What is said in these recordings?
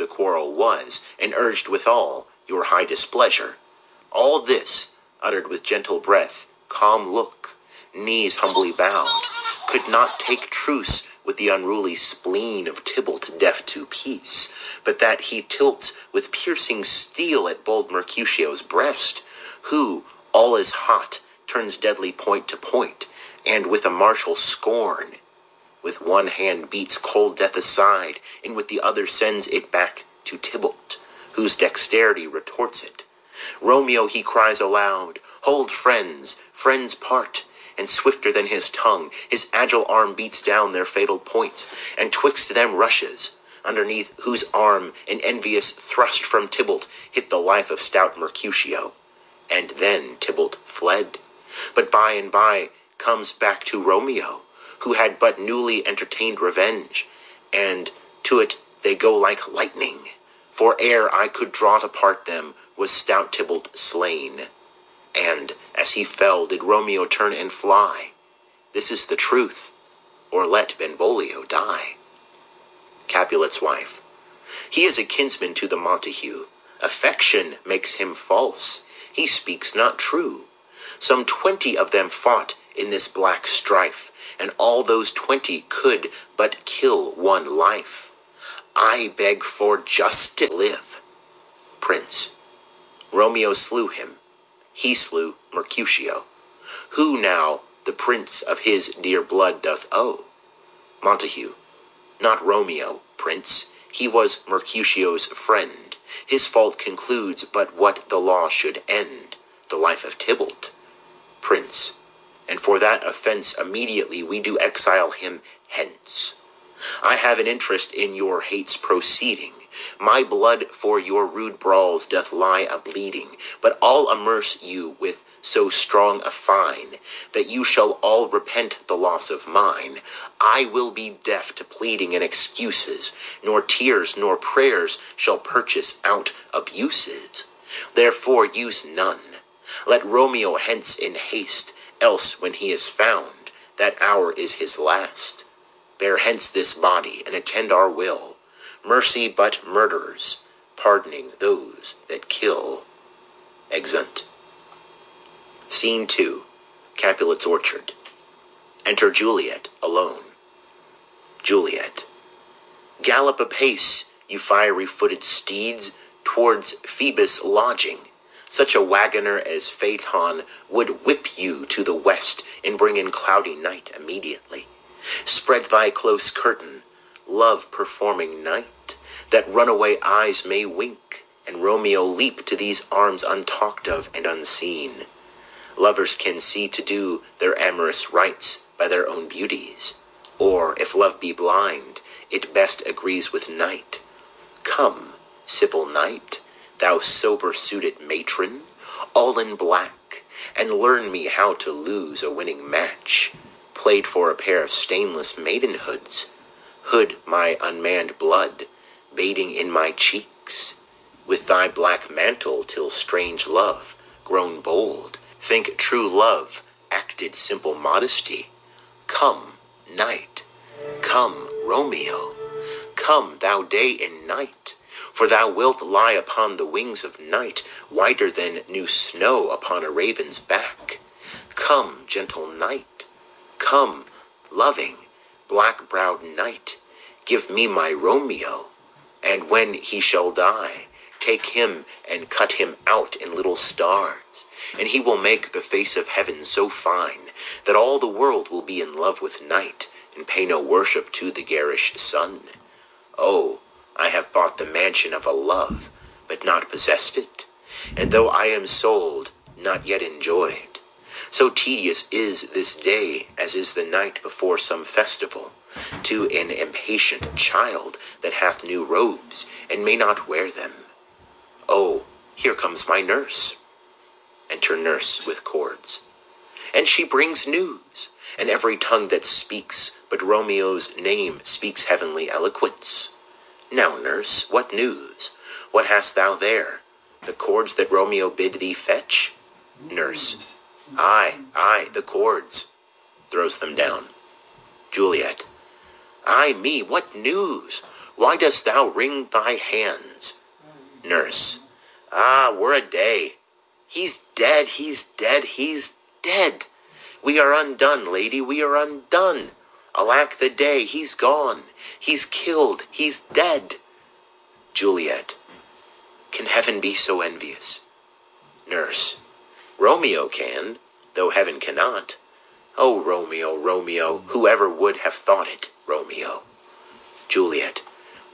the quarrel was, and urged withal your high displeasure. All this, uttered with gentle breath, calm look, knees humbly bowed, could not take truce with the unruly spleen of Tybalt deaf to peace, but that he tilts with piercing steel at bold Mercutio's breast, who, all is hot, turns deadly point to point, and with a martial scorn, with one hand beats cold death aside, and with the other sends it back to Tybalt, whose dexterity retorts it. Romeo, he cries aloud, hold friends, friends part, and swifter than his tongue, his agile arm beats down their fatal points, and twixt them rushes, underneath whose arm an envious thrust from Tybalt hit the life of stout Mercutio. And then Tybalt fled, but by and by comes back to Romeo, who had but newly entertained revenge, and to it they go like lightning, for ere I could draw to part them was stout Tybalt slain. And as he fell did Romeo turn and fly. This is the truth, or let Benvolio die. Capulet's wife. He is a kinsman to the Montague. Affection makes him false. He speaks not true. Some 20 of them fought in this black strife, and all those 20 could but kill one life. I beg for justice live. Prince. Romeo slew him. He slew Mercutio. Who now the prince of his dear blood doth owe? Montague. Not Romeo, prince. He was Mercutio's friend. His fault concludes but what the law should end, the life of Tybalt. Prince. And for that offense immediately we do exile him hence. I have an interest in your hate's proceeding. My blood for your rude brawls doth lie a-bleeding, but I'll amerce you with so strong a fine, that you shall all repent the loss of mine. I will be deaf to pleading and excuses, nor tears nor prayers shall purchase out abuses. Therefore use none. Let Romeo hence in haste, else when he is found, that hour is his last. Bear hence this body, and attend our will. Mercy but murderers, pardoning those that kill. Exeunt. Scene 2. Capulet's orchard. Enter Juliet, alone. Juliet. Gallop apace, you fiery-footed steeds, towards Phoebus' lodging. Such a wagoner as Phaeton would whip you to the west, and bring in cloudy night immediately. Spread thy close curtain, love-performing night, that runaway eyes may wink, and Romeo leap to these arms untalked of and unseen. Lovers can see to do their amorous rites by their own beauties, or, if love be blind, it best agrees with night. Come, civil knight, thou sober-suited matron, all in black, and learn me how to lose a winning match, played for a pair of stainless maidenhoods. Hood my unmanned blood, bathing in my cheeks, with thy black mantle till strange love, grown bold, think true love, acted simple modesty. Come, night, come, Romeo, come, thou day and night, for thou wilt lie upon the wings of night, whiter than new snow upon a raven's back. Come, gentle night, come, loving, black-browed night, give me my Romeo, and when he shall die, take him and cut him out in little stars, and he will make the face of heaven so fine that all the world will be in love with night and pay no worship to the garish sun. Oh, I have bought the mansion of a love, but not possessed it, and though I am sold, not yet enjoyed. So tedious is this day as is the night before some festival, to an impatient child that hath new robes and may not wear them. Oh, here comes my nurse. Enter nurse with cords. And she brings news, and every tongue that speaks but Romeo's name speaks heavenly eloquence. Now, nurse, what news? What hast thou there? The cords that Romeo bid thee fetch? Nurse. Aye, the cords. Throws them down. Juliet. Ay me, what news? Why dost thou wring thy hands? Nurse. Ah, we're a day. He's dead, he's dead, he's dead. We are undone, lady, we are undone. Alack the day, he's gone. He's killed, he's dead. Juliet. Can heaven be so envious? Nurse. Romeo can, though heaven cannot. Oh, Romeo, Romeo, whoever would have thought it, Romeo. Juliet.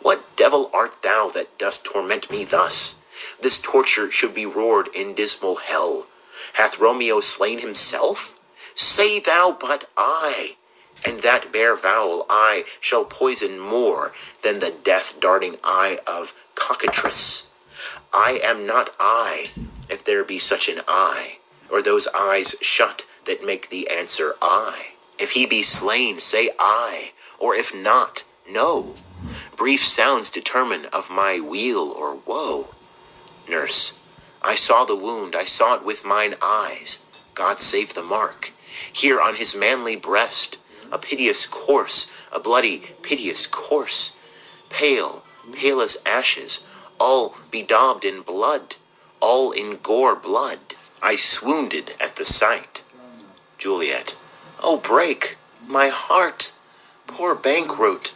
What devil art thou that dost torment me thus? This torture should be roared in dismal hell. Hath Romeo slain himself? Say thou but I, and that bare vowel I shall poison more than the death-darting eye of cockatrice. I am not I, if there be such an I, or those eyes shut that make the answer I. If he be slain, say I, or if not, no. Brief sounds determine of my weal or woe. Nurse. I saw the wound, I saw it with mine eyes. God save the mark. Here on his manly breast, a piteous corse, a bloody, piteous corse. Pale, pale as ashes, all bedaubed in blood, all in gore blood. I swoonded at the sight. Juliet. Oh, break, my heart, poor bankroot,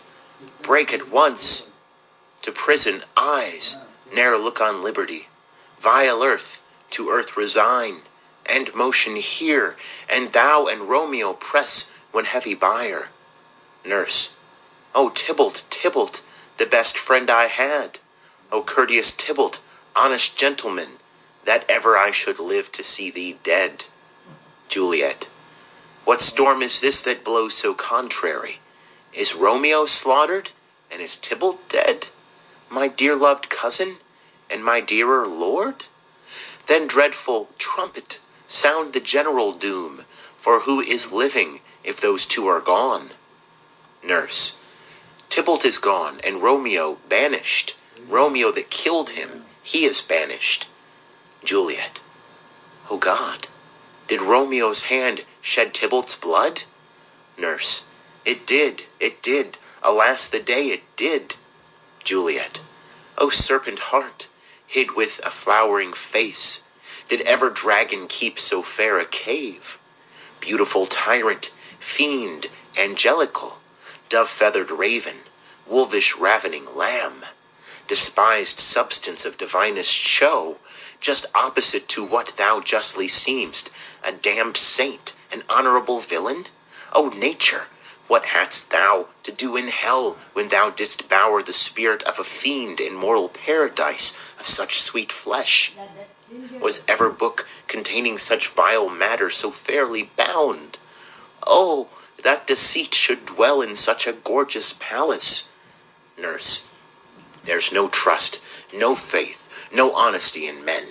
break at once. To prison eyes, ne'er look on liberty. Vile earth, to earth resign, and motion here, and thou and Romeo press when heavy bier. Nurse. O Tybalt, Tybalt, the best friend I had. O courteous Tybalt, honest gentleman, that ever I should live to see thee dead. Juliet. What storm is this that blows so contrary? Is Romeo slaughtered, and is Tybalt dead? My dear loved cousin, and my dearer lord? Then dreadful trumpet, sound the general doom, for who is living if those two are gone? Nurse. Tybalt is gone, and Romeo banished. Romeo that killed him, he is banished. Juliet. O God, did Romeo's hand shed Tybalt's blood? Nurse. It did, alas the day it did. Juliet. O serpent heart, hid with a flowering face, did ever dragon keep so fair a cave? Beautiful tyrant, fiend, angelical, dove-feathered raven, wolvish ravening lamb, despised substance of divinest show, just opposite to what thou justly seemst, a damned saint, an honorable villain? O nature, what hadst thou to do in hell when thou didst bower the spirit of a fiend in mortal paradise of such sweet flesh? Was ever book containing such vile matter so fairly bound? Oh, that deceit should dwell in such a gorgeous palace. Nurse. There's no trust, no faith, no honesty in men.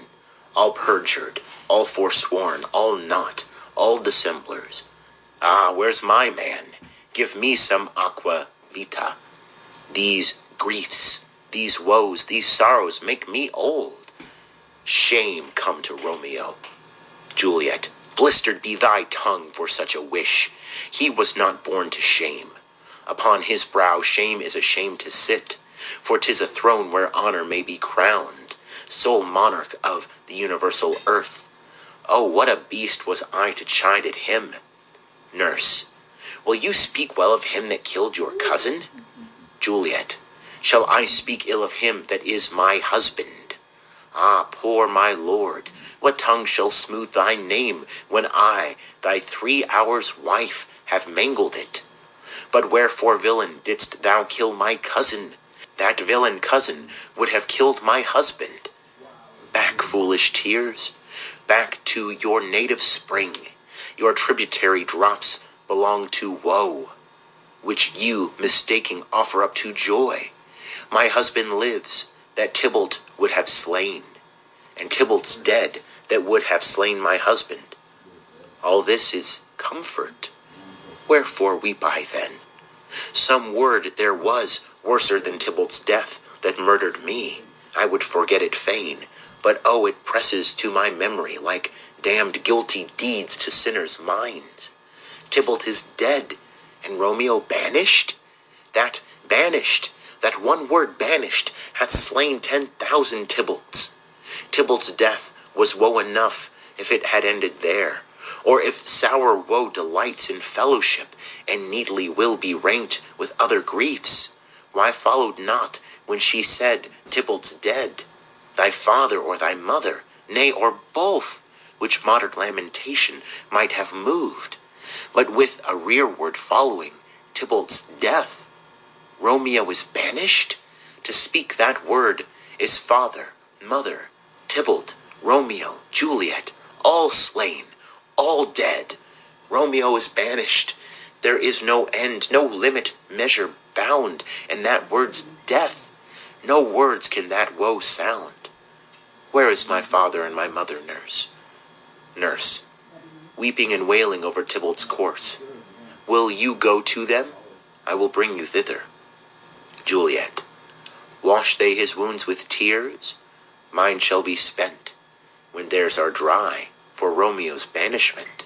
All perjured, all forsworn, all not, all dissemblers. Ah, where's my man? Give me some aqua vita. These griefs, these woes, these sorrows make me old. Shame come to Romeo. Juliet. Blistered be thy tongue for such a wish. He was not born to shame. Upon his brow shame is ashamed to sit, for 'tis a throne where honor may be crowned, sole monarch of the universal earth. Oh, what a beast was I to chide at him. Nurse. Will you speak well of him that killed your cousin? Juliet. Shall I speak ill of him that is my husband? Ah, poor my lord, what tongue shall smooth thy name when I, thy 3 hours' wife, have mangled it? But wherefore, villain, didst thou kill my cousin? That villain cousin would have killed my husband. Back, foolish tears, back to your native spring. Your tributary drops belong to woe, which you, mistaking, offer up to joy. My husband lives, that Tybalt would have slain, and Tybalt's dead, that would have slain my husband. All this is comfort. Wherefore weep I then? Some word there was worser than Tybalt's death that murdered me. I would forget it fain, but oh, it presses to my memory like damned guilty deeds to sinners' minds. Tybalt is dead, and Romeo banished? That banished That one word banished hath slain 10,000 Tybalts. Tybalt's death was woe enough if it had ended there, or if sour woe delights in fellowship, and neatly will be ranked with other griefs. Why followed not, when she said, Tybalt's dead, thy father or thy mother, nay, or both, which modern lamentation might have moved, but with a rearward following, Tybalt's death? Romeo is banished? To speak that word is father, mother, Tybalt, Romeo, Juliet, all slain, all dead. Romeo is banished. There is no end, no limit, measure bound, and that word's death. No words can that woe sound. Where is my father and my mother, nurse? Nurse, weeping and wailing over Tybalt's corse. Will you go to them? I will bring you thither. Juliet, wash they his wounds with tears? Mine shall be spent, when theirs are dry, for Romeo's banishment.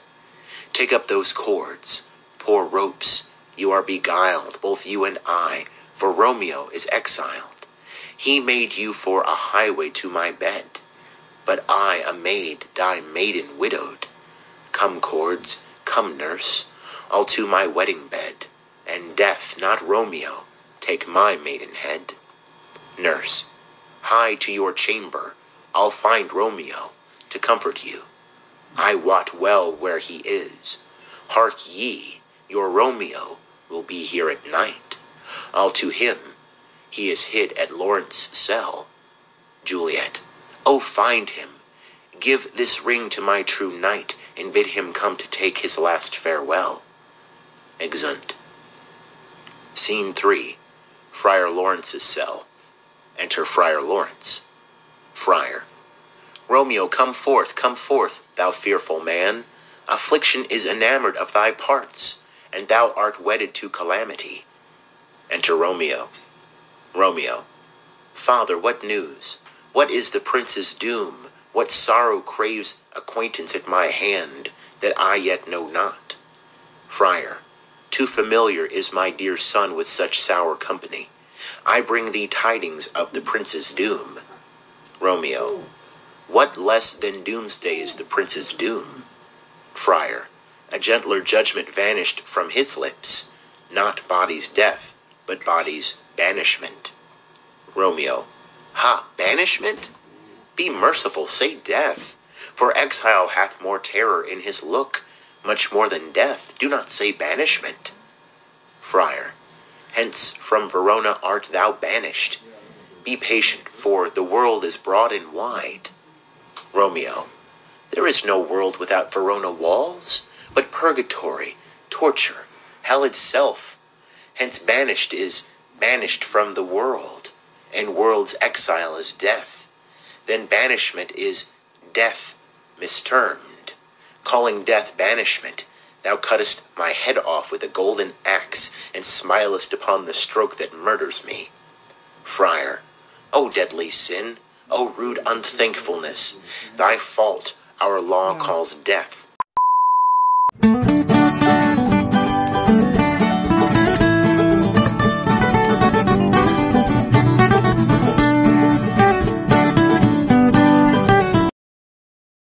Take up those cords, poor ropes, you are beguiled, both you and I, for Romeo is exiled. He made you for a highway to my bed, but I, a maid, die maiden widowed. Come, cords, come, nurse, all to my wedding bed, and death, not Romeo, take my maidenhead. Nurse, hie to your chamber, I'll find Romeo, to comfort you. I wot well where he is. Hark ye, your Romeo will be here at night. I'll to him, he is hid at Lawrence' cell. Juliet, oh, find him. Give this ring to my true knight, and bid him come to take his last farewell. Exeunt. Scene 3. Friar Lawrence's cell. Enter Friar Lawrence. Friar, Romeo, come forth, thou fearful man. Affliction is enamored of thy parts, and thou art wedded to calamity. Enter Romeo. Romeo, Father, what news? What is the prince's doom? What sorrow craves acquaintance at my hand, that I yet know not? Friar, too familiar is my dear son with such sour company. I bring thee tidings of the prince's doom. Romeo, what less than doomsday is the prince's doom? Friar, a gentler judgment vanished from his lips, not body's death, but body's banishment. Romeo, ha, banishment? Be merciful, say death, for exile hath more terror in his look, much more than death. Do not say banishment. Friar, hence from Verona art thou banished. Be patient, for the world is broad and wide. Romeo, there is no world without Verona walls, but purgatory, torture, hell itself. Hence banished is banished from the world, and world's exile is death. Then banishment is death mistermed. Calling death banishment, thou cuttest my head off with a golden axe, and smilest upon the stroke that murders me. Friar, O deadly sin, O rude unthankfulness, thy fault our law calls death.